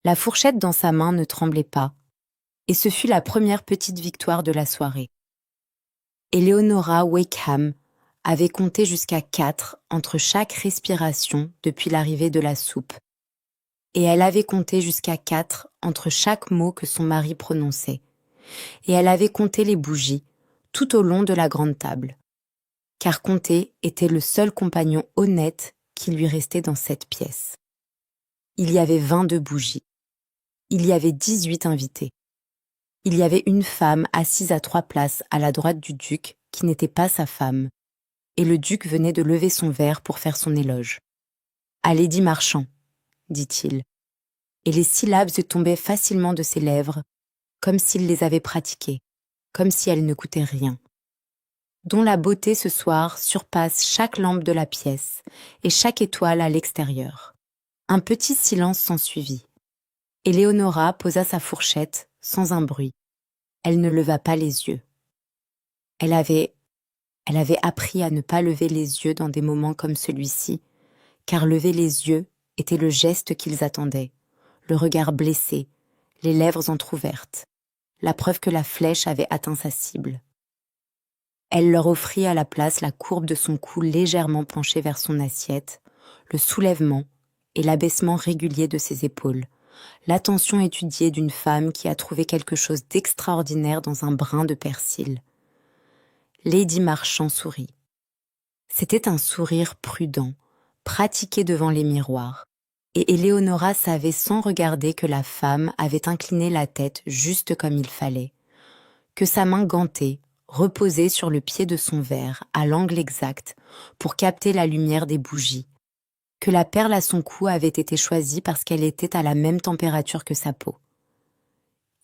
La fourchette dans sa main ne tremblait pas, et ce fut la première petite victoire de la soirée. Eleonora Wakeham avait compté jusqu'à 4 entre chaque respiration depuis l'arrivée de la soupe, et elle avait compté jusqu'à 4 entre chaque mot que son mari prononçait, et elle avait compté les bougies tout au long de la grande table, car compter était le seul compagnon honnête qui lui restait dans cette pièce. Il y avait 22 bougies. Il y avait 18 invités. Il y avait une femme assise à 3 places à la droite du duc qui n'était pas sa femme, et le duc venait de lever son verre pour faire son éloge. « À Lady Marchand », dit-il, et les syllabes tombaient facilement de ses lèvres, comme s'il les avait pratiquées, comme si elles ne coûtaient rien. Dont la beauté ce soir surpasse chaque lampe de la pièce et chaque étoile à l'extérieur. Un petit silence s'ensuivit. Eleonora posa sa fourchette sans un bruit. Elle ne leva pas les yeux. Elle avait appris à ne pas lever les yeux dans des moments comme celui-ci, car lever les yeux était le geste qu'ils attendaient, le regard blessé, les lèvres entr'ouvertes, la preuve que la flèche avait atteint sa cible. Elle leur offrit à la place la courbe de son cou légèrement penché vers son assiette, le soulèvement et l'abaissement régulier de ses épaules, l'attention étudiée d'une femme qui a trouvé quelque chose d'extraordinaire dans un brin de persil. Lady Marchand sourit. C'était un sourire prudent, pratiqué devant les miroirs, et Eleonora savait sans regarder que la femme avait incliné la tête juste comme il fallait, que sa main gantée reposait sur le pied de son verre à l'angle exact pour capter la lumière des bougies, que la perle à son cou avait été choisie parce qu'elle était à la même température que sa peau.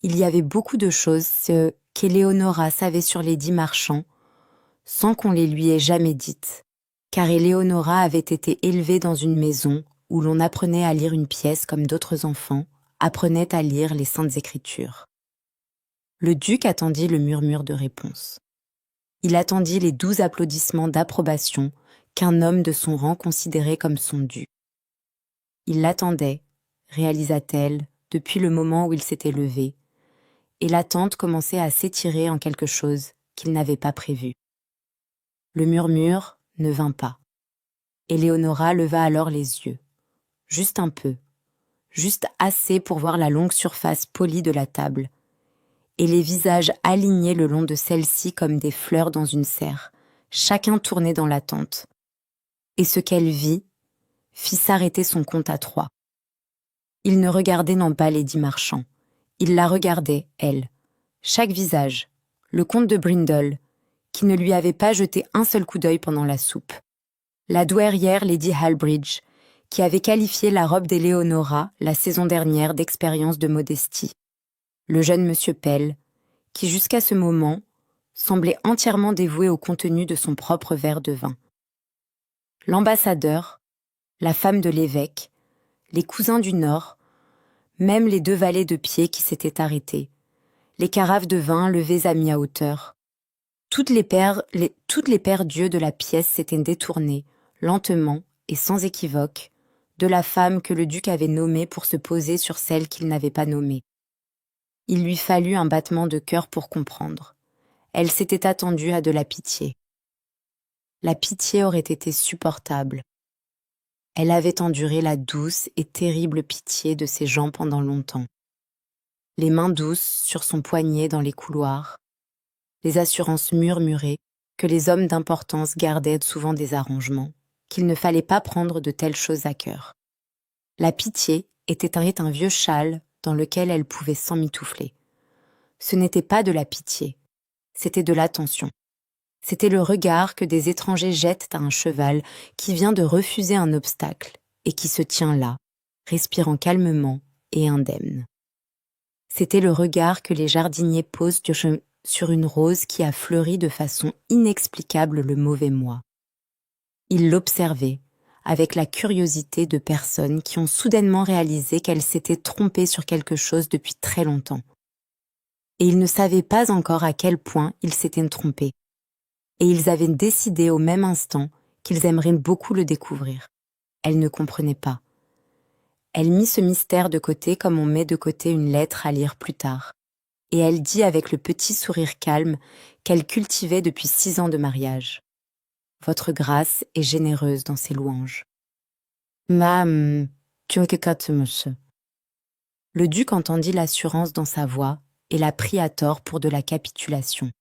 Il y avait beaucoup de choses qu'Eleonora savait sur Lady Marchand sans qu'on les lui ait jamais dites, car Eleonora avait été élevée dans une maison où l'on apprenait à lire une pièce comme d'autres enfants apprenaient à lire les Saintes Écritures. Le duc attendit le murmure de réponse. Il attendit les 12 applaudissements d'approbation qu'un homme de son rang considérait comme son dû. Il l'attendait, réalisa-t-elle, depuis le moment où il s'était levé, et l'attente commençait à s'étirer en quelque chose qu'il n'avait pas prévu. Le murmure ne vint pas. Eleonora leva alors les yeux, juste un peu, juste assez pour voir la longue surface polie de la table, et les visages alignés le long de celle-ci comme des fleurs dans une serre, chacun tourné dans l'attente. Et ce qu'elle vit fit s'arrêter son compte à 3. Il ne regardait non pas Lady Marchand, il la regardait, elle, chaque visage, le comte de Brindle, qui ne lui avait pas jeté un seul coup d'œil pendant la soupe, la douairière Lady Halbridge, qui avait qualifié la robe d'Eleonora la saison dernière d'expérience de modestie, le jeune monsieur Pell, qui jusqu'à ce moment semblait entièrement dévoué au contenu de son propre verre de vin. L'ambassadeur, la femme de l'évêque, les cousins du Nord, même les 2 valets de pied qui s'étaient arrêtés, les carafes de vin levées à mi-hauteur. Toutes les paires d'yeux de la pièce s'étaient détournées, lentement et sans équivoque, de la femme que le duc avait nommée pour se poser sur celle qu'il n'avait pas nommée. Il lui fallut un battement de cœur pour comprendre. Elle s'était attendue à de la pitié. La pitié aurait été supportable. Elle avait enduré la douce et terrible pitié de ces gens pendant longtemps. Les mains douces sur son poignet dans les couloirs, les assurances murmurées que les hommes d'importance gardaient souvent des arrangements, qu'il ne fallait pas prendre de telles choses à cœur. La pitié était un vieux châle dans lequel elle pouvait s'emmitoufler. Ce n'était pas de la pitié, c'était de l'attention. C'était le regard que des étrangers jettent à un cheval qui vient de refuser un obstacle et qui se tient là, respirant calmement et indemne. C'était le regard que les jardiniers posent sur une rose qui a fleuri de façon inexplicable le mauvais mois. Ils l'observaient, avec la curiosité de personnes qui ont soudainement réalisé qu'elles s'étaient trompées sur quelque chose depuis très longtemps. Et ils ne savaient pas encore à quel point ils s'étaient trompés. Et ils avaient décidé au même instant qu'ils aimeraient beaucoup le découvrir. Elles ne comprenaient pas. Elle mit ce mystère de côté comme on met de côté une lettre à lire plus tard. Et elle dit avec le petit sourire calme qu'elle cultivait depuis 6 ans de mariage. Votre grâce est généreuse dans ses louanges. Le duc entendit l'assurance dans sa voix et la prit à tort pour de la capitulation.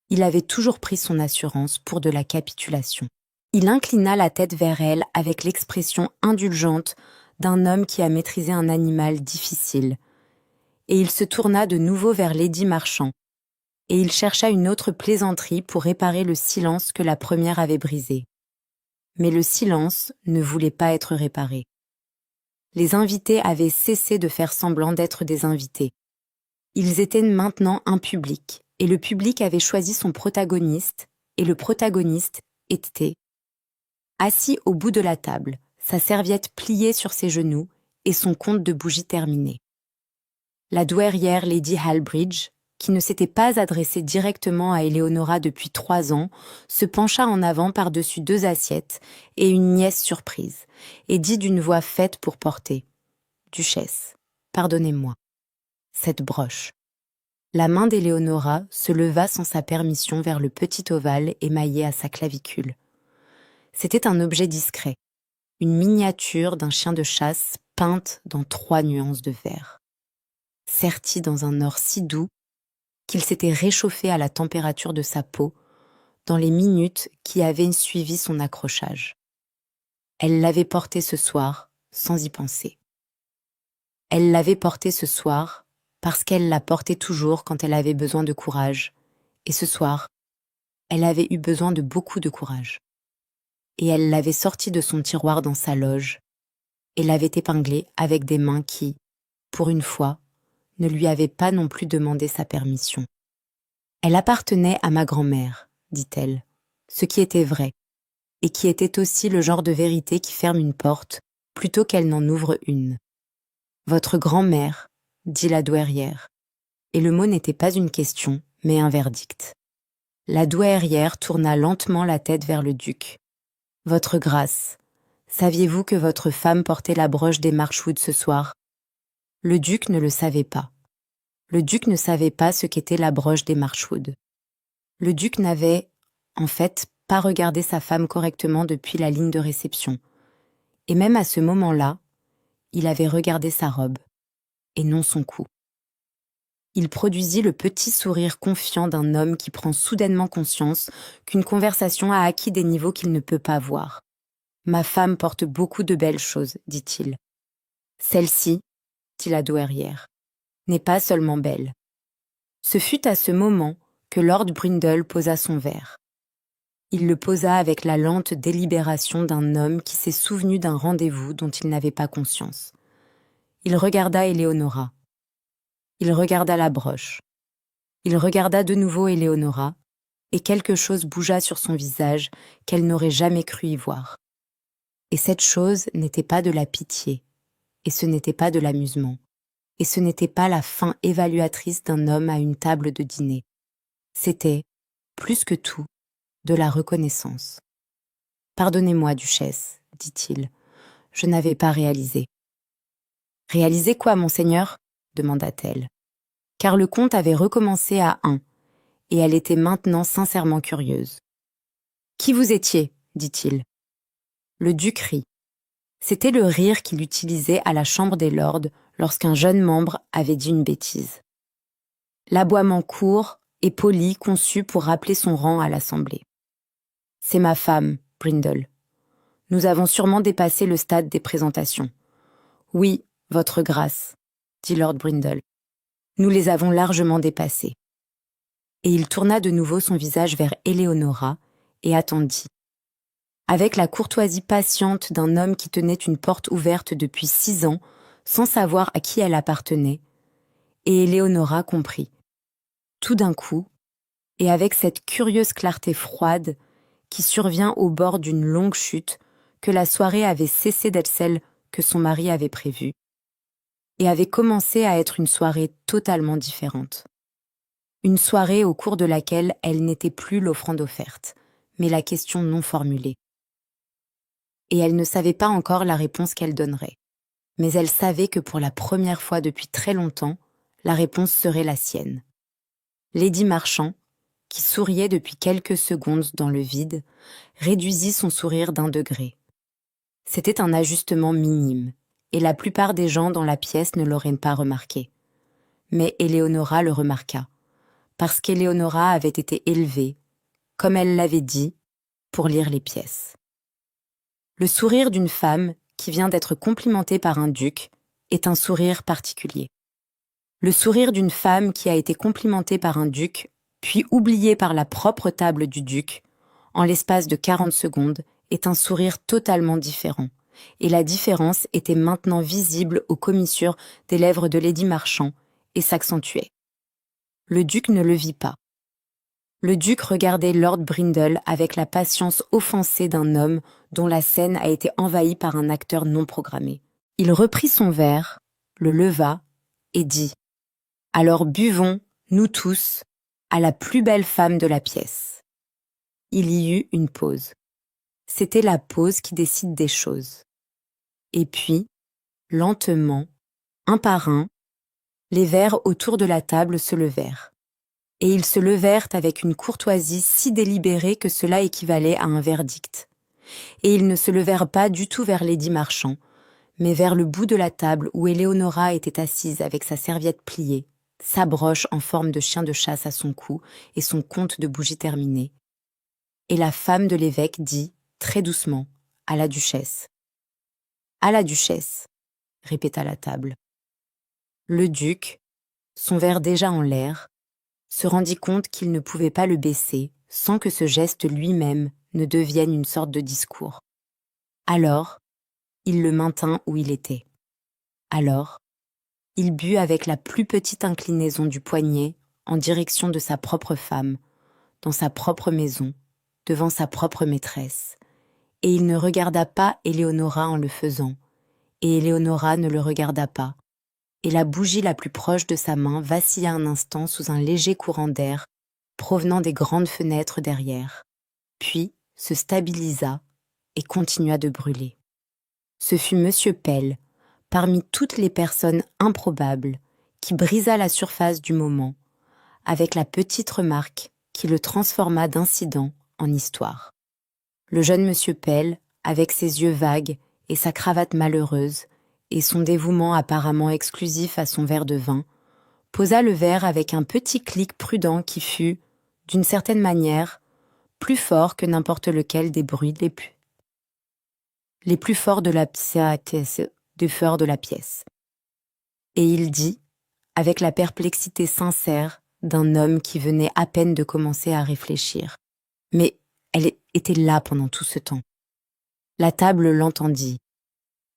Il avait toujours pris son assurance pour de la capitulation. Il inclina la tête vers elle avec l'expression indulgente d'un homme qui a maîtrisé un animal difficile. Et il se tourna de nouveau vers Lady Marchand, et il chercha une autre plaisanterie pour réparer le silence que la première avait brisé. Mais le silence ne voulait pas être réparé. Les invités avaient cessé de faire semblant d'être des invités. Ils étaient maintenant un public, et le public avait choisi son protagoniste, et le protagoniste était assis au bout de la table, sa serviette pliée sur ses genoux et son compte de bougies terminé. La douairière Lady Halbridge, qui ne s'était pas adressée directement à Éléonora depuis 3 ans, se pencha en avant par-dessus 2 assiettes et une nièce surprise, et dit d'une voix faite pour porter « Duchesse, pardonnez-moi. Cette broche. » La main d'Éléonora se leva sans sa permission vers le petit ovale émaillé à sa clavicule. C'était un objet discret, une miniature d'un chien de chasse peinte dans 3 nuances de vert. Serti dans un or si doux qu'il s'était réchauffé à la température de sa peau dans les minutes qui avaient suivi son accrochage. Elle l'avait porté ce soir sans y penser. Elle l'avait porté ce soir parce qu'elle la portait toujours quand elle avait besoin de courage, et ce soir, elle avait eu besoin de beaucoup de courage. Et elle l'avait sortie de son tiroir dans sa loge et l'avait épinglée avec des mains qui, pour une fois, ne lui avaient pas non plus demandé sa permission. Elle appartenait à ma grand-mère, dit-elle, ce qui était vrai, et qui était aussi le genre de vérité qui ferme une porte plutôt qu'elle n'en ouvre une. Votre grand-mère, dit la douairière, et le mot n'était pas une question, mais un verdict. La douairière tourna lentement la tête vers le duc. Votre grâce, saviez-vous que votre femme portait la broche des Marchwood ce soir ? Le duc ne le savait pas. Le duc ne savait pas ce qu'était la broche des Marchwood. Le duc n'avait, en fait, pas regardé sa femme correctement depuis la ligne de réception. Et même à ce moment-là, il avait regardé sa robe, et non son cou. Il produisit le petit sourire confiant d'un homme qui prend soudainement conscience qu'une conversation a acquis des niveaux qu'il ne peut pas voir. « Ma femme porte beaucoup de belles choses, dit-il. Celle-ci, dit la douairière, n'est pas seulement belle. » Ce fut à ce moment que Lord Brindle posa son verre. Il le posa avec la lente délibération d'un homme qui s'est souvenu d'un rendez-vous dont il n'avait pas conscience. Il regarda Éléonora. Il regarda la broche. Il regarda de nouveau Éléonora, et quelque chose bougea sur son visage qu'elle n'aurait jamais cru y voir. Et cette chose n'était pas de la pitié, et ce n'était pas de l'amusement, et ce n'était pas la fin évaluatrice d'un homme à une table de dîner. C'était, plus que tout, de la reconnaissance. « Pardonnez-moi, duchesse, dit-il, je n'avais pas réalisé. »« Réalisé quoi, monseigneur ?» demanda-t-elle. Car le comte avait recommencé à 1, et elle était maintenant sincèrement curieuse. « Qui vous étiez ?» dit-il. Le duc rit. C'était le rire qu'il utilisait à la Chambre des Lords lorsqu'un jeune membre avait dit une bêtise. L'aboiement court et poli conçu pour rappeler son rang à l'Assemblée. « C'est ma femme, Brindle. Nous avons sûrement dépassé le stade des présentations. »« Oui, votre grâce, » dit Lord Brindle. « Nous les avons largement dépassés. » Et il tourna de nouveau son visage vers Éléonora et attendit. Avec la courtoisie patiente d'un homme qui tenait une porte ouverte depuis 6 ans, sans savoir à qui elle appartenait, et Éléonora comprit. Tout d'un coup, et avec cette curieuse clarté froide qui survient au bord d'une longue chute, que la soirée avait cessé d'être celle que son mari avait prévue, et avait commencé à être une soirée totalement différente. Une soirée au cours de laquelle elle n'était plus l'offrande offerte, mais la question non formulée. Et elle ne savait pas encore la réponse qu'elle donnerait. mais elle savait que pour la première fois depuis très longtemps, la réponse serait la sienne. Lady Marchand, qui souriait depuis quelques secondes dans le vide, réduisit son sourire d'1 degré. C'était un ajustement minime, et la plupart des gens dans la pièce ne l'auraient pas remarqué. Mais Éléonora le remarqua, parce qu'Éléonora avait été élevée, comme elle l'avait dit, pour lire les pièces. Le sourire d'une femme qui vient d'être complimentée par un duc est un sourire particulier. Le sourire d'une femme qui a été complimentée par un duc, puis oubliée par la propre table du duc, en l'espace de 40 secondes, est un sourire totalement différent, et la différence était maintenant visible aux commissures des lèvres de Lady Marchand et s'accentuait. Le duc ne le vit pas. Le duc regardait Lord Brindle avec la patience offensée d'un homme dont la scène a été envahie par un acteur non programmé. Il reprit son verre, le leva et dit « Alors buvons, nous tous, à la plus belle femme de la pièce. » Il y eut une pause. C'était la pause qui décide des choses. Et puis, lentement, un par un, les verres autour de la table se levèrent. Et ils se levèrent avec une courtoisie si délibérée que cela équivalait à un verdict. Et ils ne se levèrent pas du tout vers Lady Marchand, mais vers le bout de la table où Éléonora était assise avec sa serviette pliée, sa broche en forme de chien de chasse à son cou et son compte de bougies terminé. Et la femme de l'évêque dit, très doucement, à la duchesse. « À la duchesse », répéta la table. Le duc, son verre déjà en l'air, se rendit compte qu'il ne pouvait pas le baisser sans que ce geste lui-même ne devienne une sorte de discours. Alors, il le maintint où il était. Alors, il but avec la plus petite inclinaison du poignet en direction de sa propre femme, dans sa propre maison, devant sa propre maîtresse, et il ne regarda pas Éléonora en le faisant, et Éléonora ne le regarda pas, et la bougie la plus proche de sa main vacilla un instant sous un léger courant d'air provenant des grandes fenêtres derrière, puis se stabilisa et continua de brûler. Ce fut Monsieur Pell, parmi toutes les personnes improbables, qui brisa la surface du moment, avec la petite remarque qui le transforma d'incident en histoire. Le jeune Monsieur Pell, avec ses yeux vagues et sa cravate malheureuse, et son dévouement apparemment exclusif à son verre de vin, posa le verre avec un petit clic prudent qui fut, d'une certaine manière, plus fort que n'importe lequel des bruits les plus forts de la pièce. Et il dit, avec la perplexité sincère d'un homme qui venait à peine de commencer à réfléchir. Mais elle était là pendant tout ce temps. La table l'entendit.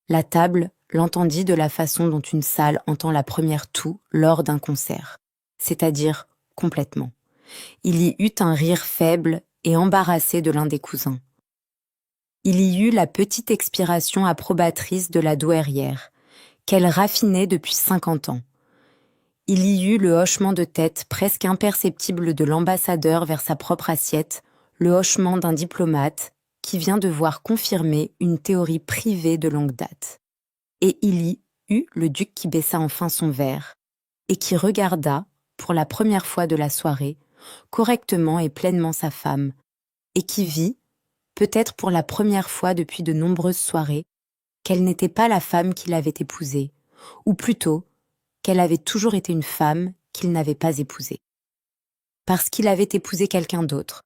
La table l'entendit de la façon dont une salle entend la première toux lors d'un concert, c'est-à-dire complètement. Il y eut un rire faible et embarrassé de l'un des cousins. Il y eut la petite expiration approbatrice de la douairière, qu'elle raffinait depuis 50 ans. Il y eut le hochement de tête presque imperceptible de l'ambassadeur vers sa propre assiette, le hochement d'un diplomate qui vient de voir confirmer une théorie privée de longue date. Et il y eut le duc qui baissa enfin son verre et qui regarda, pour la première fois de la soirée, correctement et pleinement sa femme, et qui vit, peut-être pour la première fois depuis de nombreuses soirées, qu'elle n'était pas la femme qu'il avait épousée, ou plutôt qu'elle avait toujours été une femme qu'il n'avait pas épousée. Parce qu'il avait épousé quelqu'un d'autre,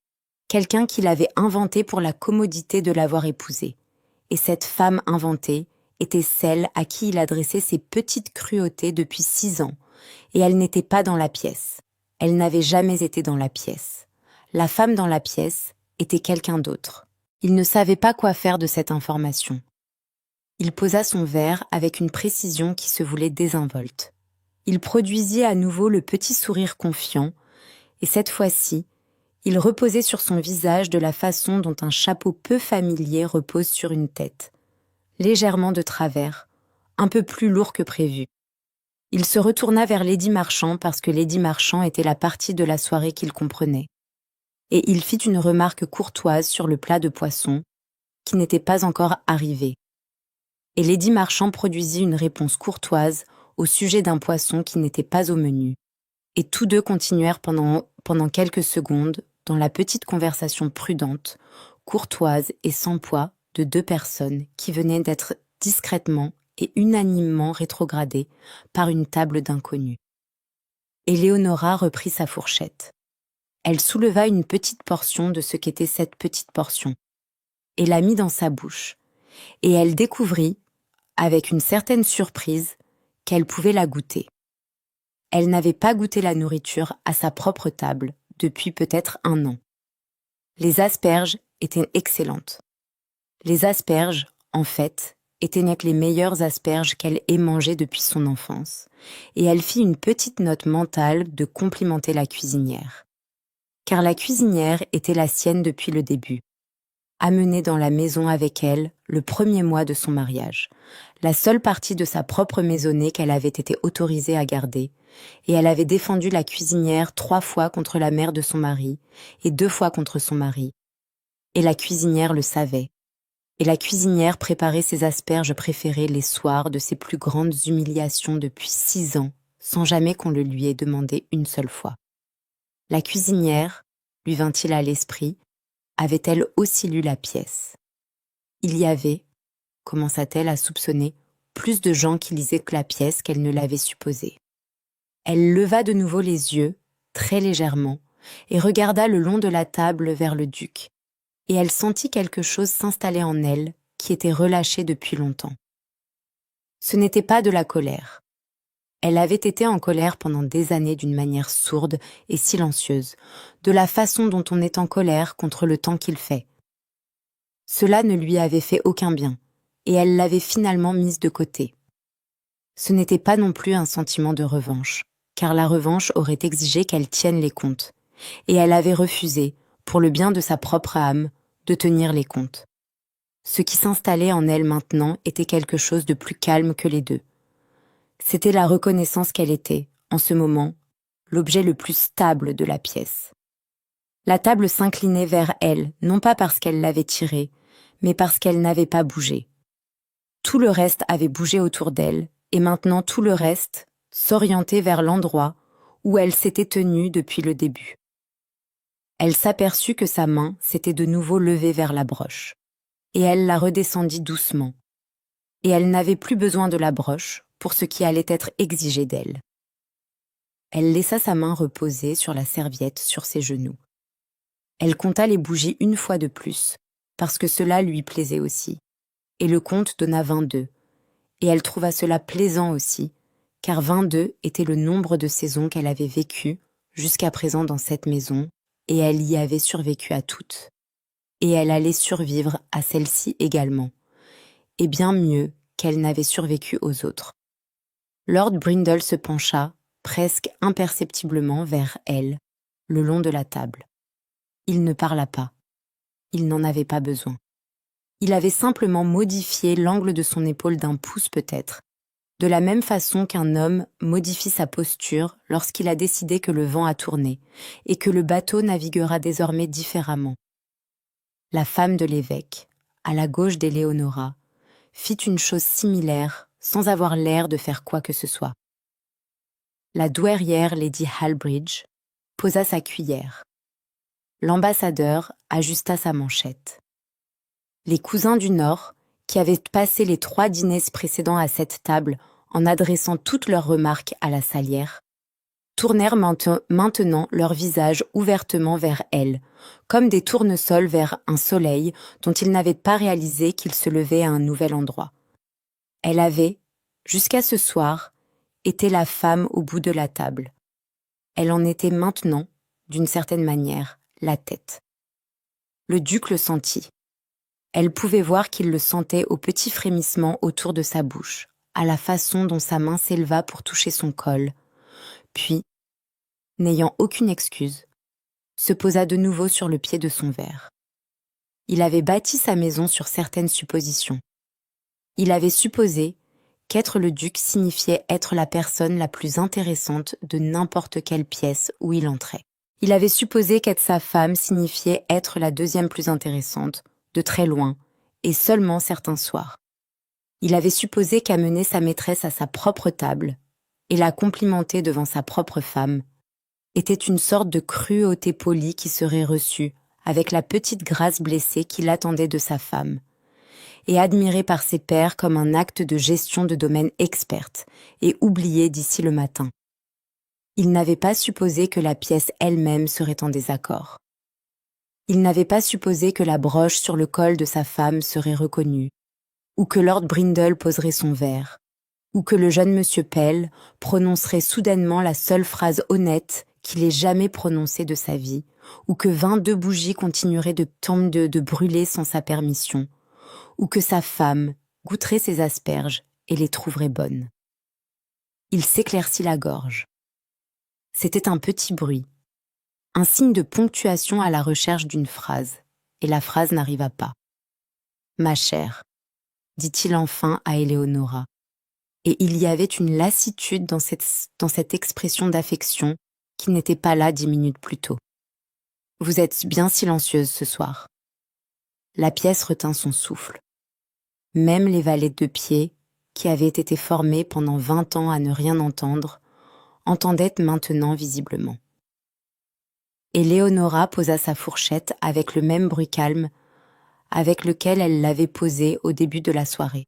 quelqu'un qu'il avait inventé pour la commodité de l'avoir épousée. Et cette femme inventée était celle à qui il adressait ses petites cruautés depuis 6 ans, et elle n'était pas dans la pièce. Elle n'avait jamais été dans la pièce. La femme dans la pièce était quelqu'un d'autre. Il ne savait pas quoi faire de cette information. Il posa son verre avec une précision qui se voulait désinvolte. Il produisit à nouveau le petit sourire confiant, et cette fois-ci, il reposait sur son visage de la façon dont un chapeau peu familier repose sur une tête, légèrement de travers, un peu plus lourd que prévu. Il se retourna vers Lady Marchand parce que Lady Marchand était la partie de la soirée qu'il comprenait. Et il fit une remarque courtoise sur le plat de poisson, qui n'était pas encore arrivé. Et Lady Marchand produisit une réponse courtoise au sujet d'un poisson qui n'était pas au menu. Et tous deux continuèrent pendant quelques secondes dans la petite conversation prudente, courtoise et sans poids de deux personnes qui venaient d'être discrètement et unanimement rétrogradées par une table d'inconnus. Éléonora reprit sa fourchette. Elle souleva une petite portion de ce qu'était cette petite portion et la mit dans sa bouche, et elle découvrit, avec une certaine surprise, qu'elle pouvait la goûter. Elle n'avait pas goûté la nourriture à sa propre table depuis peut-être 1 an. Les asperges étaient excellentes. Les asperges, en fait, étaient les meilleures asperges qu'elle ait mangées depuis son enfance, et elle fit une petite note mentale de complimenter la cuisinière. Car la cuisinière était la sienne depuis le début, amenée dans la maison avec elle le 1er mois de son mariage, la seule partie de sa propre maisonnée qu'elle avait été autorisée à garder, et elle avait défendu la cuisinière 3 fois contre la mère de son mari et 2 fois contre son mari. Et la cuisinière le savait. Et la cuisinière préparait ses asperges préférées les soirs de ses plus grandes humiliations depuis 6 ans, sans jamais qu'on le lui ait demandé une seule fois. La cuisinière, lui vint-il à l'esprit, avait-elle aussi lu la pièce? Il y avait, commença-t-elle à soupçonner, plus de gens qui lisaient que la pièce qu'elle ne l'avait supposé. Elle leva de nouveau les yeux, très légèrement, et regarda le long de la table vers le duc, et elle sentit quelque chose s'installer en elle qui était relâché depuis longtemps. Ce n'était pas de la colère. Elle avait été en colère pendant des années d'une manière sourde et silencieuse, de la façon dont on est en colère contre le temps qu'il fait. Cela ne lui avait fait aucun bien, et elle l'avait finalement mise de côté. Ce n'était pas non plus un sentiment de revanche, car la revanche aurait exigé qu'elle tienne les comptes, et elle avait refusé, pour le bien de sa propre âme, de tenir les comptes. Ce qui s'installait en elle maintenant était quelque chose de plus calme que les deux. C'était la reconnaissance qu'elle était, en ce moment, l'objet le plus stable de la pièce. La table s'inclinait vers elle, non pas parce qu'elle l'avait tirée, mais parce qu'elle n'avait pas bougé. Tout le reste avait bougé autour d'elle, et maintenant tout le reste s'orientait vers l'endroit où elle s'était tenue depuis le début. Elle s'aperçut que sa main s'était de nouveau levée vers la broche, et elle la redescendit doucement. Et elle n'avait plus besoin de la broche pour ce qui allait être exigé d'elle. Elle laissa sa main reposer sur la serviette sur ses genoux. Elle compta les bougies une fois de plus, parce que cela lui plaisait aussi, et le compte donna 22, et elle trouva cela plaisant aussi, car 22 était le nombre de saisons qu'elle avait vécues jusqu'à présent dans cette maison, et elle y avait survécu à toutes. Et elle allait survivre à celle-ci également, et bien mieux qu'elle n'avait survécu aux autres. Lord Brindle se pencha, presque imperceptiblement, vers elle, le long de la table. Il ne parla pas. Il n'en avait pas besoin. Il avait simplement modifié l'angle de son épaule d'1 pouce peut-être, de la même façon qu'un homme modifie sa posture lorsqu'il a décidé que le vent a tourné et que le bateau naviguera désormais différemment. La femme de l'évêque, à la gauche d'Éléonora, fit une chose similaire sans avoir l'air de faire quoi que ce soit. La douairière Lady Halbridge posa sa cuillère. L'ambassadeur ajusta sa manchette. Les cousins du Nord, qui avaient passé les 3 dîners précédents à cette table en adressant toutes leurs remarques à la salière, tournèrent maintenant leur visage ouvertement vers elle, comme des tournesols vers un soleil dont ils n'avaient pas réalisé qu'il se levait à un nouvel endroit. Elle avait, jusqu'à ce soir, été la femme au bout de la table. Elle en était maintenant, d'une certaine manière, la tête. Le duc le sentit. Elle pouvait voir qu'il le sentait au petit frémissement autour de sa bouche, à la façon dont sa main s'éleva pour toucher son col, puis, n'ayant aucune excuse, se posa de nouveau sur le pied de son verre. Il avait bâti sa maison sur certaines suppositions. Il avait supposé qu'être le duc signifiait être la personne la plus intéressante de n'importe quelle pièce où il entrait. Il avait supposé qu'être sa femme signifiait être la 2e plus intéressante, de très loin, et seulement certains soirs. Il avait supposé qu'amener sa maîtresse à sa propre table et la complimenter devant sa propre femme était une sorte de cruauté polie qui serait reçue avec la petite grâce blessée qu'il attendait de sa femme, et admirée par ses pairs comme un acte de gestion de domaine experte et oublié d'ici le matin. Il n'avait pas supposé que la pièce elle-même serait en désaccord. Il n'avait pas supposé que la broche sur le col de sa femme serait reconnue, ou que Lord Brindle poserait son verre, ou que le jeune monsieur Pell prononcerait soudainement la seule phrase honnête qu'il ait jamais prononcée de sa vie, ou que 22 bougies continueraient de brûler sans sa permission, ou que sa femme goûterait ses asperges et les trouverait bonnes. Il s'éclaircit la gorge. C'était un petit bruit, un signe de ponctuation à la recherche d'une phrase, et la phrase n'arriva pas. « Ma chère », dit-il enfin à Éléonora, et il y avait une lassitude dans cette expression d'affection qui n'était pas là 10 minutes plus tôt. « Vous êtes bien silencieuse ce soir. » La pièce retint son souffle. Même les valets de pied, qui avaient été formés pendant 20 ans à ne rien entendre, entendaient maintenant visiblement. Éléonora posa sa fourchette avec le même bruit calme avec lequel elle l'avait posée au début de la soirée,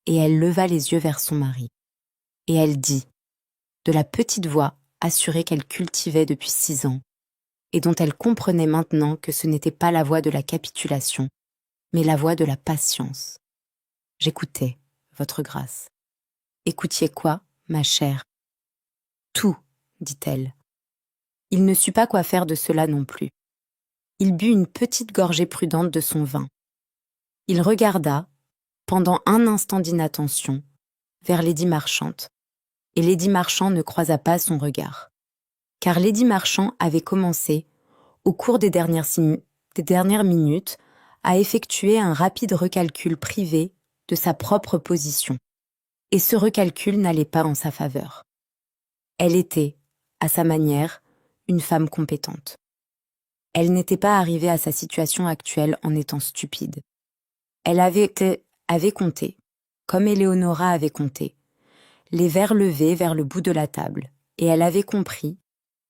et elle leva les yeux vers son mari. Et elle dit, de la petite voix assurée qu'elle cultivait depuis 6 ans, et dont elle comprenait maintenant que ce n'était pas la voix de la capitulation, mais la voix de la patience. « J'écoutais, votre grâce. »« Écoutiez quoi, ma chère ?»« Tout, dit-elle. » Il ne sut pas quoi faire de cela non plus. Il but une petite gorgée prudente de son vin. Il regarda, pendant un instant d'inattention, vers Lady Marchant, et Lady Marchant ne croisa pas son regard. Car Lady Marchant avait commencé, au cours des dernières minutes, à effectuer un rapide recalcul privé de sa propre position. Et ce recalcul n'allait pas en sa faveur. Elle était, à sa manière, une femme compétente. Elle n'était pas arrivée à sa situation actuelle en étant stupide. Elle avait compté, comme Éléonora avait compté, les verres levés vers le bout de la table, et elle avait compris,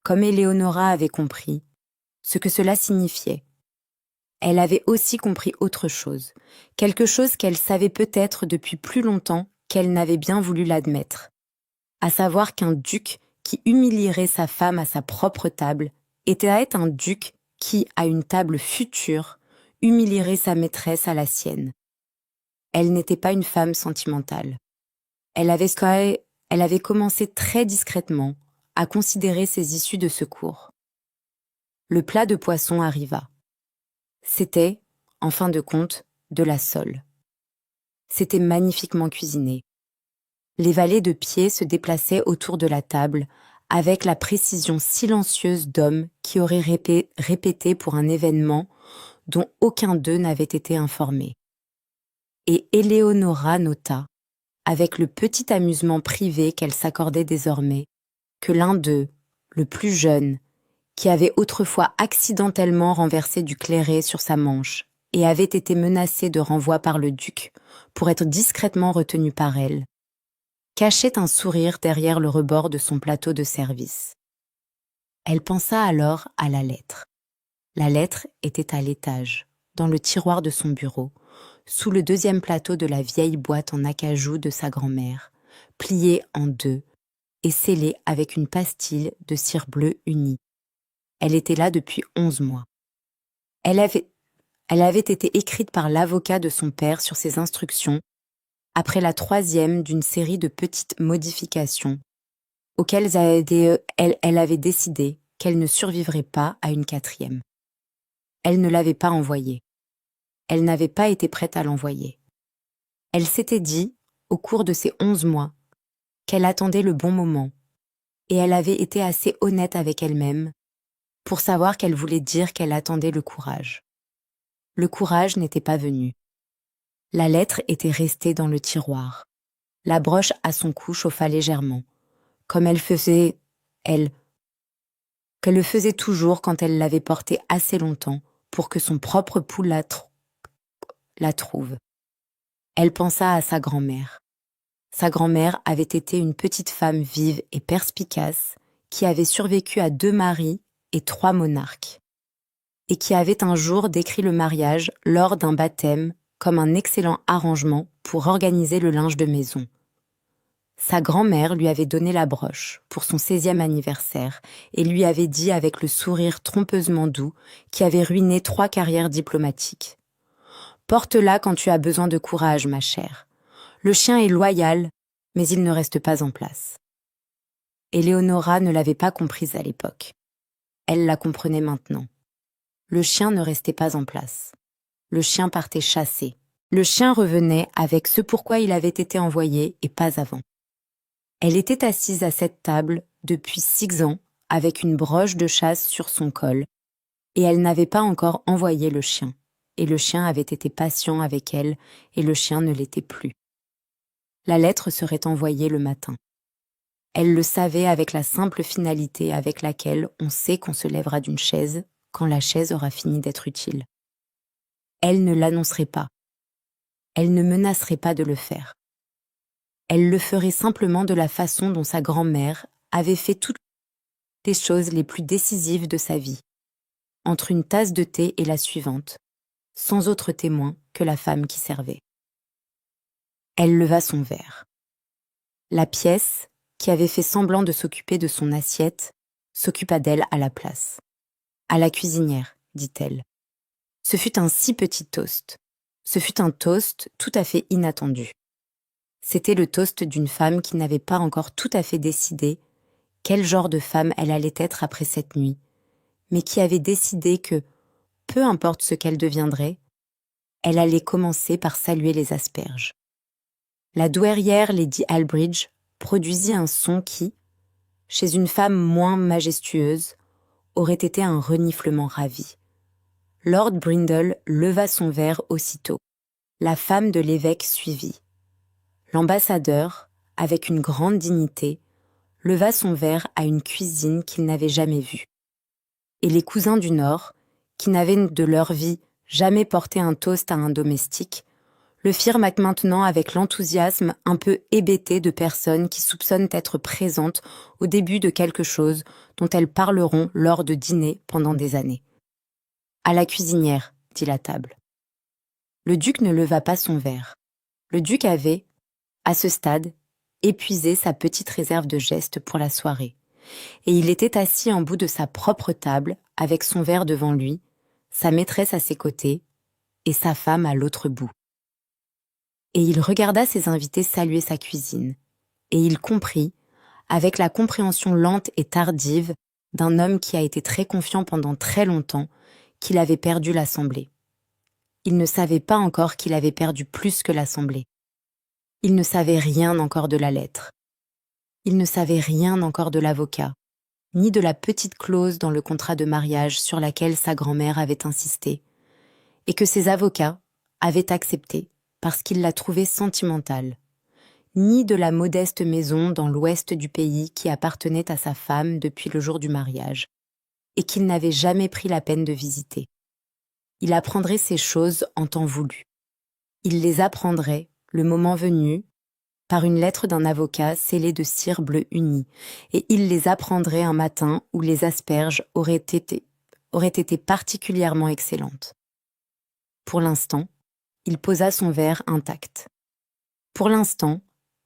comme Éléonora avait compris, ce que cela signifiait. Elle avait aussi compris autre chose, quelque chose qu'elle savait peut-être depuis plus longtemps qu'elle n'avait bien voulu l'admettre, à savoir qu'un duc qui humilierait sa femme à sa propre table était un duc qui, à une table future, humilierait sa maîtresse à la sienne. Elle n'était pas une femme sentimentale. Elle avait commencé très discrètement à considérer ses issues de secours. Le plat de poisson arriva. C'était, en fin de compte, de la sole. C'était magnifiquement cuisiné. Les valets de pied se déplaçaient autour de la table avec la précision silencieuse d'hommes qui auraient répété pour un événement dont aucun d'eux n'avait été informé. Et Éléonora nota, avec le petit amusement privé qu'elle s'accordait désormais, que l'un d'eux, le plus jeune, qui avait autrefois accidentellement renversé du clairet sur sa manche et avait été menacé de renvoi par le duc pour être discrètement retenu par elle, cachait un sourire derrière le rebord de son plateau de service. Elle pensa alors à la lettre. La lettre était à l'étage, dans le tiroir de son bureau, sous le 2e plateau de la vieille boîte en acajou de sa grand-mère, pliée en 2 et scellée avec une pastille de cire bleue unie. Elle était là depuis 11 mois. Elle avait été écrite par l'avocat de son père sur ses instructions, après la 3e d'une série de petites modifications, auxquelles elle avait décidé qu'elle ne survivrait pas à une 4e. Elle ne l'avait pas envoyée. Elle n'avait pas été prête à l'envoyer. Elle s'était dit, au cours de ces 11 mois, qu'elle attendait le bon moment, et elle avait été assez honnête avec elle-même pour savoir qu'elle voulait dire qu'elle attendait le courage. Le courage n'était pas venu. La lettre était restée dans le tiroir. La broche à son cou chauffa légèrement, comme qu'elle le faisait toujours quand elle l'avait portée assez longtemps pour que son propre pouls la trouve. Elle pensa à sa grand-mère. Sa grand-mère avait été une petite femme vive et perspicace qui avait survécu à 2 maris et 3 monarques, et qui avait un jour décrit le mariage lors d'un baptême comme un excellent arrangement pour organiser le linge de maison. Sa grand-mère lui avait donné la broche pour son 16e anniversaire et lui avait dit avec le sourire trompeusement doux qui avait ruiné 3 carrières diplomatiques. « Porte-la quand tu as besoin de courage, ma chère. Le chien est loyal, mais il ne reste pas en place. » Éléonora ne l'avait pas comprise à l'époque. Elle la comprenait maintenant. Le chien ne restait pas en place. Le chien partait chasser. Le chien revenait avec ce pourquoi il avait été envoyé et pas avant. Elle était assise à cette table depuis 6 ans avec une broche de chasse sur son col et elle n'avait pas encore envoyé le chien. Et le chien avait été patient avec elle et le chien ne l'était plus. La lettre serait envoyée le matin. Elle le savait avec la simple finalité avec laquelle on sait qu'on se lèvera d'une chaise quand la chaise aura fini d'être utile. Elle ne l'annoncerait pas. Elle ne menacerait pas de le faire. Elle le ferait simplement de la façon dont sa grand-mère avait fait toutes les choses les plus décisives de sa vie, entre une tasse de thé et la suivante, sans autre témoin que la femme qui servait. Elle leva son verre. La pièce, qui avait fait semblant de s'occuper de son assiette, s'occupa d'elle à la place. « À la cuisinière, dit-elle. » Ce fut un si petit toast. Ce fut un toast tout à fait inattendu. C'était le toast d'une femme qui n'avait pas encore tout à fait décidé quel genre de femme elle allait être après cette nuit, mais qui avait décidé que, peu importe ce qu'elle deviendrait, elle allait commencer par saluer les asperges. La douairière Lady Albridge produisit un son qui, chez une femme moins majestueuse, aurait été un reniflement ravi. Lord Brindle leva son verre aussitôt. La femme de l'évêque suivit. L'ambassadeur, avec une grande dignité, leva son verre à une cuisine qu'il n'avait jamais vue. Et les cousins du Nord, qui n'avaient de leur vie jamais porté un toast à un domestique, le firent maintenant avec l'enthousiasme un peu hébété de personnes qui soupçonnent être présentes au début de quelque chose dont elles parleront lors de dîners pendant des années. « À la cuisinière, dit la table. » Le duc ne leva pas son verre. Le duc avait, à ce stade, épuisé sa petite réserve de gestes pour la soirée, et il était assis en bout de sa propre table, avec son verre devant lui, sa maîtresse à ses côtés, et sa femme à l'autre bout. Et il regarda ses invités saluer sa cuisine, et il comprit, avec la compréhension lente et tardive d'un homme qui a été très confiant pendant très longtemps, qu'il avait perdu l'assemblée. Il ne savait pas encore qu'il avait perdu plus que l'assemblée. Il ne savait rien encore de la lettre. Il ne savait rien encore de l'avocat, ni de la petite clause dans le contrat de mariage sur laquelle sa grand-mère avait insisté, et que ses avocats avaient accepté parce qu'ils la trouvaient sentimentale, ni de la modeste maison dans l'ouest du pays qui appartenait à sa femme depuis le jour du mariage, et qu'il n'avait jamais pris la peine de visiter. Il apprendrait ces choses en temps voulu. Il les apprendrait, le moment venu, par une lettre d'un avocat scellée de cire bleue unie, et il les apprendrait un matin où les asperges auraient été particulièrement excellentes. Pour l'instant, il posa son verre intact. Pour l'instant,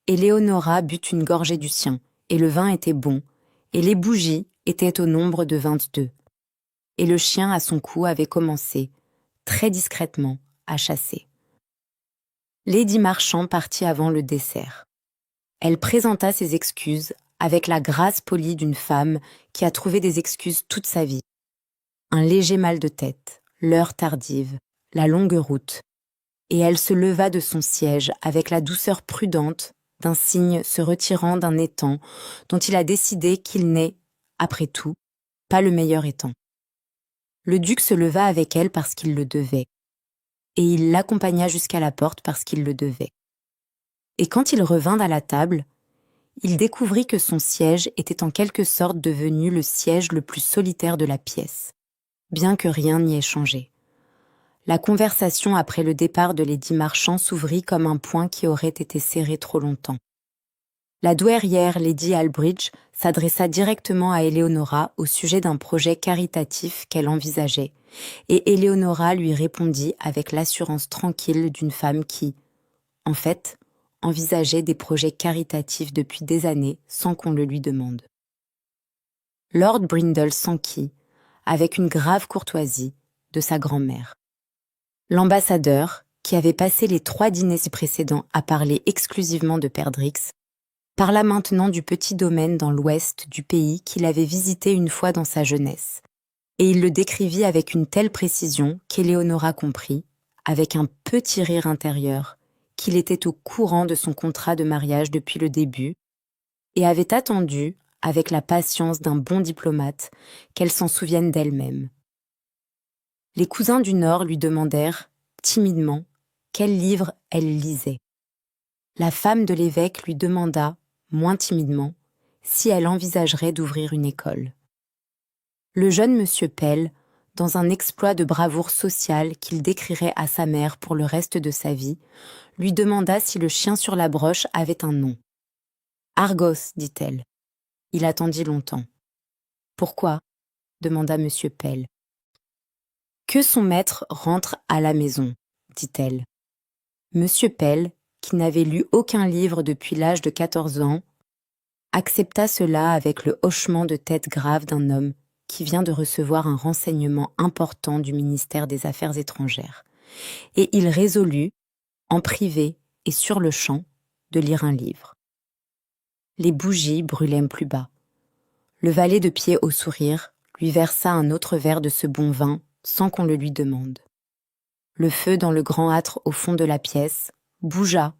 Éléonora but une gorgée du sien, et le vin était bon, et les bougies étaient au nombre de 22. Et le chien à son cou avait commencé, très discrètement, à chasser. Lady Marchand partit avant le dessert. Elle présenta ses excuses avec la grâce polie d'une femme qui a trouvé des excuses toute sa vie. Un léger mal de tête, l'heure tardive, la longue route, et elle se leva de son siège avec la douceur prudente d'un cygne se retirant d'un étang dont il a décidé qu'il n'est, après tout, pas le meilleur étang. Le duc se leva avec elle parce qu'il le devait, et il l'accompagna jusqu'à la porte parce qu'il le devait. Et quand il revint à la table, il découvrit que son siège était en quelque sorte devenu le siège le plus solitaire de la pièce, bien que rien n'y ait changé. La conversation après le départ de Lady Marchand s'ouvrit comme un poing qui aurait été serré trop longtemps. La douairière Lady Albridge s'adressa directement à Éléonora au sujet d'un projet caritatif qu'elle envisageait, et Éléonora lui répondit avec l'assurance tranquille d'une femme qui, en fait, envisageait des projets caritatifs depuis des années sans qu'on le lui demande. Lord Brindle s'enquit, avec une grave courtoisie, de sa grand-mère. L'ambassadeur, qui avait passé les 3 dîners précédents à parler exclusivement de Perdrix, parla maintenant du petit domaine dans l'ouest du pays qu'il avait visité une fois dans sa jeunesse, et il le décrivit avec une telle précision qu'Éléonora comprit, avec un petit rire intérieur, qu'il était au courant de son contrat de mariage depuis le début, et avait attendu, avec la patience d'un bon diplomate, qu'elle s'en souvienne d'elle-même. Les cousins du Nord lui demandèrent, timidement, quel livre elle lisait. La femme de l'évêque lui demanda, moins timidement, si elle envisagerait d'ouvrir une école. Le jeune monsieur Pell, dans un exploit de bravoure sociale qu'il décrirait à sa mère pour le reste de sa vie, lui demanda si le chien sur la broche avait un nom. « Argos », dit-elle. Il attendit longtemps. « Pourquoi » demanda monsieur Pell. « Que son maître rentre à la maison », dit-elle. Monsieur Pell, qui n'avait lu aucun livre depuis l'âge de 14 ans, accepta cela avec le hochement de tête grave d'un homme qui vient de recevoir un renseignement important du ministère des Affaires étrangères, et il résolut, en privé et sur le champ, de lire un livre. Les bougies brûlaient plus bas. Le valet de pied au sourire lui versa un autre verre de ce bon vin sans qu'on le lui demande. Le feu dans le grand âtre au fond de la pièce bougea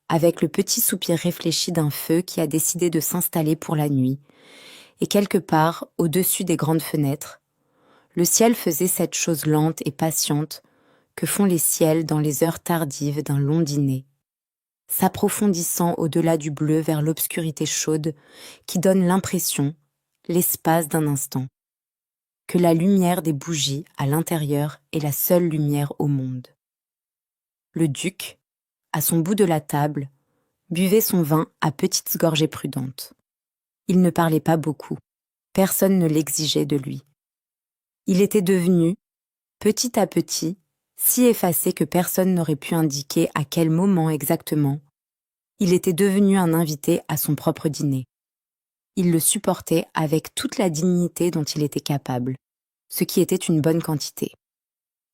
avec le petit soupir réfléchi d'un feu qui a décidé de s'installer pour la nuit, et quelque part, au-dessus des grandes fenêtres, le ciel faisait cette chose lente et patiente que font les ciels dans les heures tardives d'un long dîner, s'approfondissant au-delà du bleu vers l'obscurité chaude qui donne l'impression, l'espace d'un instant, que la lumière des bougies à l'intérieur est la seule lumière au monde. Le duc, à son bout de la table, buvait son vin à petites gorgées prudentes. Il ne parlait pas beaucoup. Personne ne l'exigeait de lui. Il était devenu, petit à petit, si effacé que personne n'aurait pu indiquer à quel moment exactement. Il était devenu un invité à son propre dîner. Il le supportait avec toute la dignité dont il était capable, ce qui était une bonne quantité.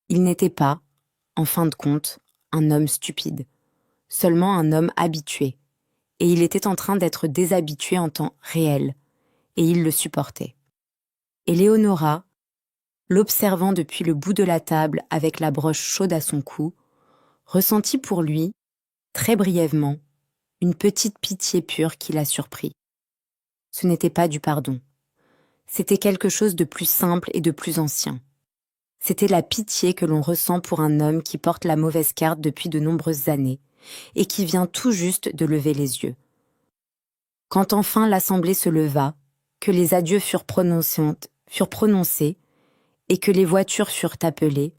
Il n'était pas, en fin de compte, un homme stupide, seulement un homme habitué, et il était en train d'être déshabitué en temps réel, et il le supportait. Éléonora, l'observant depuis le bout de la table avec la broche chaude à son cou, ressentit pour lui, très brièvement, une petite pitié pure qui la surprit. Ce n'était pas du pardon. C'était quelque chose de plus simple et de plus ancien. C'était la pitié que l'on ressent pour un homme qui porte la mauvaise carte depuis de nombreuses années et qui vient tout juste de lever les yeux. Quand enfin l'assemblée se leva, que les adieux furent prononcés et que les voitures furent appelées,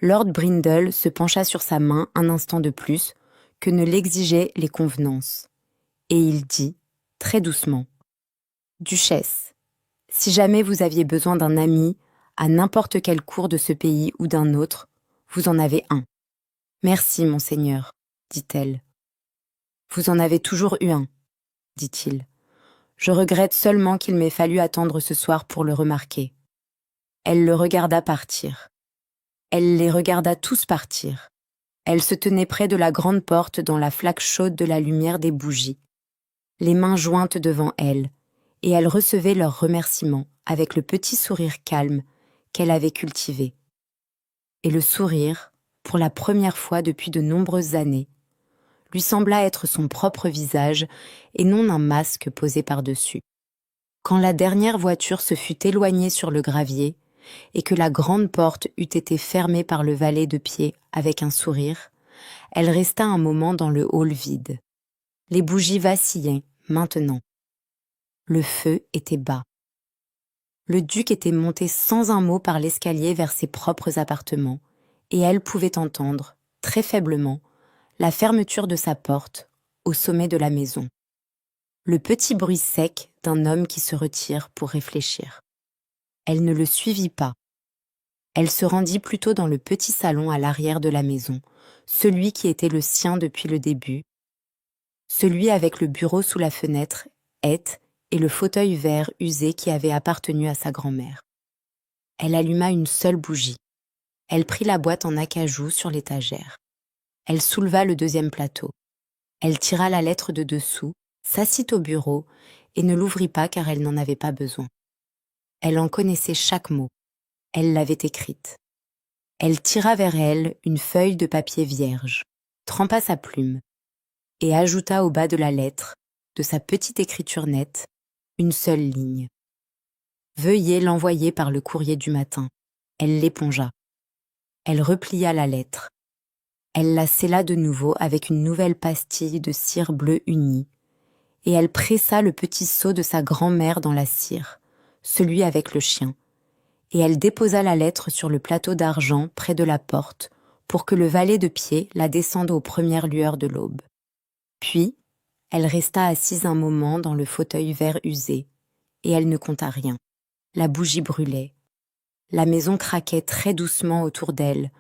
Lord Brindle se pencha sur sa main un instant de plus que ne l'exigeaient les convenances, et il dit, très doucement, « Duchesse, si jamais vous aviez besoin d'un ami à n'importe quelle cour de ce pays ou d'un autre, vous en avez un. »« Merci, monseigneur, » dit-elle. « Vous en avez toujours eu un, » dit-il. « Je regrette seulement qu'il m'ait fallu attendre ce soir pour le remarquer. » Elle le regarda partir. Elle les regarda tous partir. Elle se tenait près de la grande porte dans la flaque chaude de la lumière des bougies, les mains jointes devant elle, et elle recevait leurs remerciements avec le petit sourire calme qu'elle avait cultivé. Et le sourire, pour la première fois depuis de nombreuses années, lui sembla être son propre visage et non un masque posé par-dessus. Quand la dernière voiture se fut éloignée sur le gravier et que la grande porte eut été fermée par le valet de pied avec un sourire, elle resta un moment dans le hall vide. Les bougies vacillaient, maintenant. Le feu était bas. Le duc était monté sans un mot par l'escalier vers ses propres appartements, et elle pouvait entendre, très faiblement, la fermeture de sa porte au sommet de la maison. Le petit bruit sec d'un homme qui se retire pour réfléchir. Elle ne le suivit pas. Elle se rendit plutôt dans le petit salon à l'arrière de la maison, celui qui était le sien depuis le début, celui avec le bureau sous la fenêtre, Hête, et le fauteuil vert usé qui avait appartenu à sa grand-mère. Elle alluma une seule bougie. Elle prit la boîte en acajou sur l'étagère. Elle souleva le deuxième plateau. Elle tira la lettre de dessous, s'assit au bureau et ne l'ouvrit pas car elle n'en avait pas besoin. Elle en connaissait chaque mot. Elle l'avait écrite. Elle tira vers elle une feuille de papier vierge, trempa sa plume et ajouta au bas de la lettre, de sa petite écriture nette, une seule ligne. Veuillez l'envoyer par le courrier du matin. Elle l'épongea. Elle replia la lettre. Elle la scella de nouveau avec une nouvelle pastille de cire bleue unie, et elle pressa le petit seau de sa grand-mère dans la cire, celui avec le chien, et elle déposa la lettre sur le plateau d'argent près de la porte pour que le valet de pied la descende aux premières lueurs de l'aube. Puis, elle resta assise un moment dans le fauteuil vert usé, et elle ne compta rien. La bougie brûlait. La maison craquait très doucement autour d'elle,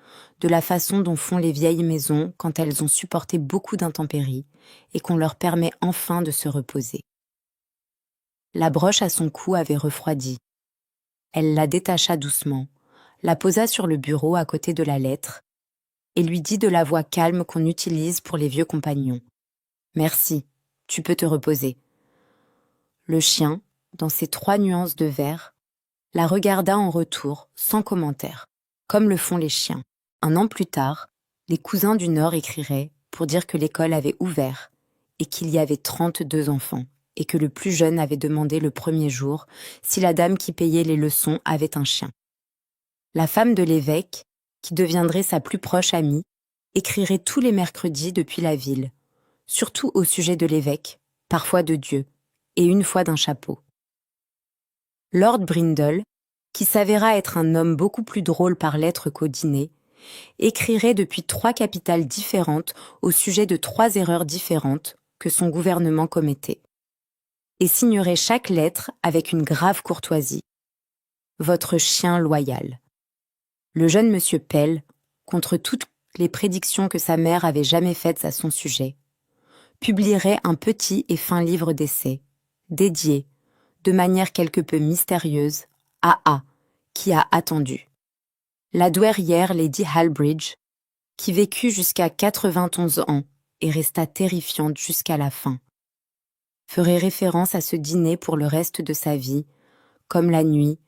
de la façon dont font les vieilles maisons quand elles ont supporté beaucoup d'intempéries et qu'on leur permet enfin de se reposer. La broche à son cou avait refroidi. Elle la détacha doucement, la posa sur le bureau à côté de la lettre et lui dit de la voix calme qu'on utilise pour les vieux compagnons. « Merci, tu peux te reposer. » Le chien, dans ses 3 nuances de vert, la regarda en retour, sans commentaire, comme le font les chiens. 1 an plus tard, les cousins du Nord écriraient pour dire que l'école avait ouvert et qu'il y avait 32 enfants et que le plus jeune avait demandé le premier jour si la dame qui payait les leçons avait un chien. La femme de l'évêque, qui deviendrait sa plus proche amie, écrirait tous les mercredis depuis la ville, surtout au sujet de l'évêque, parfois de Dieu, et une fois d'un chapeau. Lord Brindle, qui s'avéra être un homme beaucoup plus drôle par lettre qu'au dîner, écrirait depuis 3 capitales différentes au sujet de 3 erreurs différentes que son gouvernement commettait, et signerait chaque lettre avec une grave courtoisie. Votre chien loyal. Le jeune monsieur Pell, contre toutes les prédictions que sa mère avait jamais faites à son sujet, publierait un petit et fin livre d'essais, dédié, de manière quelque peu mystérieuse, à A, qui a attendu. La douairière Lady Halbridge, qui vécut jusqu'à 91 ans et resta terrifiante jusqu'à la fin, ferait référence à ce dîner pour le reste de sa vie, comme la nuit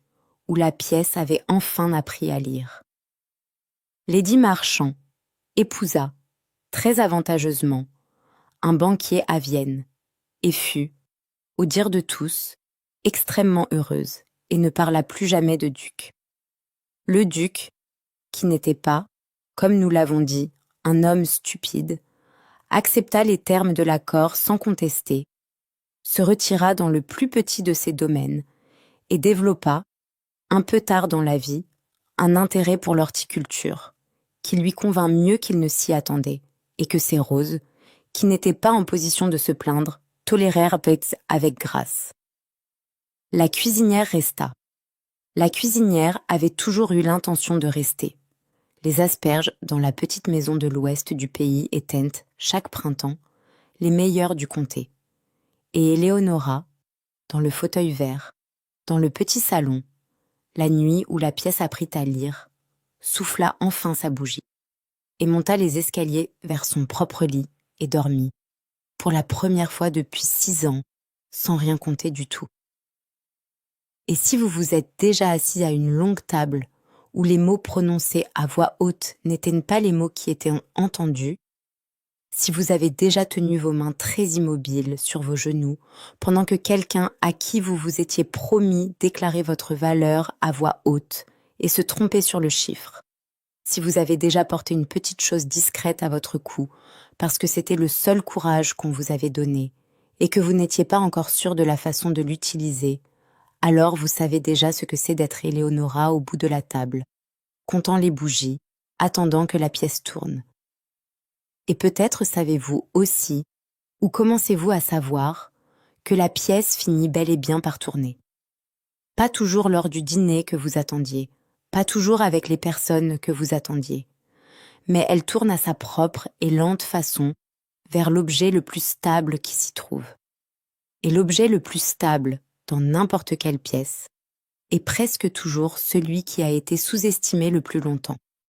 où la pièce avait enfin appris à lire. Lady Marchand épousa, très avantageusement, un banquier à Vienne, et fut, au dire de tous, extrêmement heureuse, et ne parla plus jamais de duc. Le duc, qui n'était pas, comme nous l'avons dit, un homme stupide, accepta les termes de l'accord sans contester, se retira dans le plus petit de ses domaines, et développa, un peu tard dans la vie, un intérêt pour l'horticulture, qui lui convint mieux qu'il ne s'y attendait, et que ses roses, qui n'étaient pas en position de se plaindre, tolérèrent avec grâce. La cuisinière resta. La cuisinière avait toujours eu l'intention de rester. Les asperges dans la petite maison de l'ouest du pays étaient, chaque printemps, les meilleures du comté. Et Éléonora, dans le fauteuil vert, dans le petit salon, la nuit où la pièce apprit à lire, souffla enfin sa bougie et monta les escaliers vers son propre lit et dormit, pour la première fois depuis 6 ans, sans rien compter du tout. Et si vous vous êtes déjà assis à une longue table où les mots prononcés à voix haute n'étaient pas les mots qui étaient entendus, si vous avez déjà tenu vos mains très immobiles sur vos genoux pendant que quelqu'un à qui vous vous étiez promis déclarait votre valeur à voix haute et se trompait sur le chiffre, si vous avez déjà porté une petite chose discrète à votre cou parce que c'était le seul courage qu'on vous avait donné et que vous n'étiez pas encore sûr de la façon de l'utiliser, alors vous savez déjà ce que c'est d'être Éléonora au bout de la table, comptant les bougies, attendant que la pièce tourne. Et peut-être savez-vous aussi, ou commencez-vous à savoir, que la pièce finit bel et bien par tourner. Pas toujours lors du dîner que vous attendiez, pas toujours avec les personnes que vous attendiez, mais elle tourne à sa propre et lente façon vers l'objet le plus stable qui s'y trouve. Et l'objet le plus stable, dans n'importe quelle pièce, est presque toujours celui qui a été sous-estimé le plus longtemps.